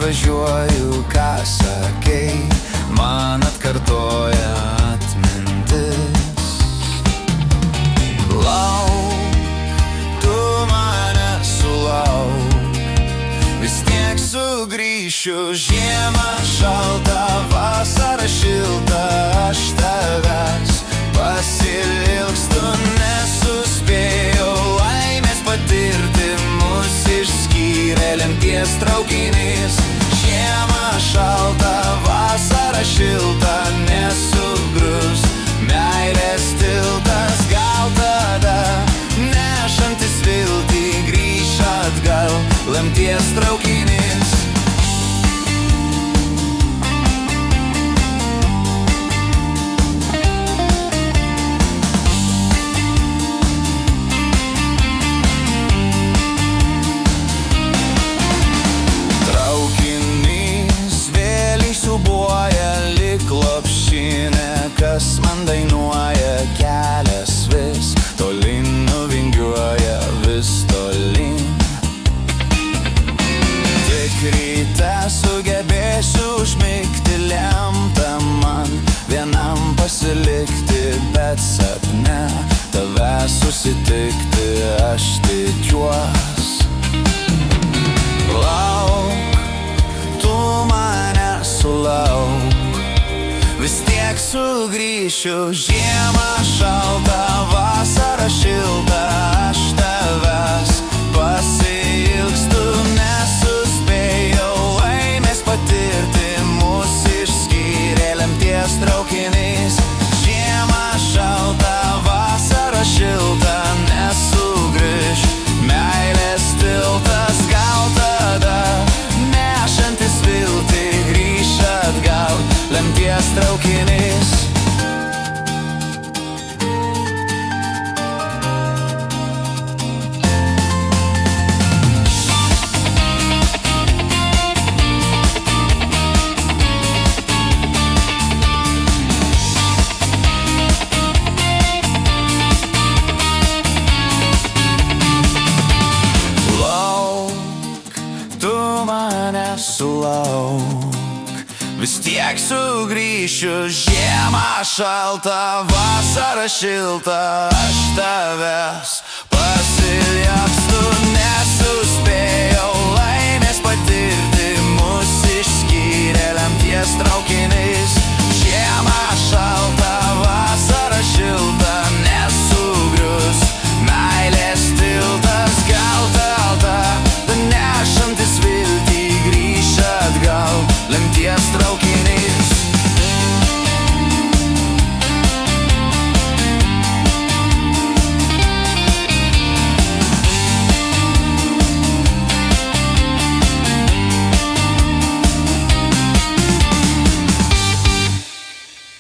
išvažiuoju, ką sakei, man atkartoja atmintis. Lauk, tu mane sulauk, vis tiek sugrįšiu. Žiemą šalta, vasara šilta, aš tavęs pasilgstu. Nesuspėjau laimės patirti, mus išskyrė lemties traukinys. Žiemą šalta, vasara šilta, nesugrius meilės tiltas. Gal tada, nešantis viltį, grįš atgal lemties traukinys. Kas man dainuoja, kelias vis tolyn nuvingiuoja, vis tolyn. Tik ryte sugebėsiu užmigti, lemta man vienam pasilikti, bet sapne tavęs susitikti aš tikiuos. Lauk, tu mane sulauk, vis tiek sugrįšiu. Žiemą šalta, vasara šilta, aš tavęs pasilgstu. Nesuspėjau laimės patirti, mus išskyrė lemties traukinys. Žiemą šalta, vasara šilta, nesugrįš meilės tiltas. Gal tada, nešantis viltį, grįš atgal lemties traukinys. Lauk, tu mane sulauk, vis tiek sugrįšiu. Žiemą šalta, vasara šilta, aš tavęs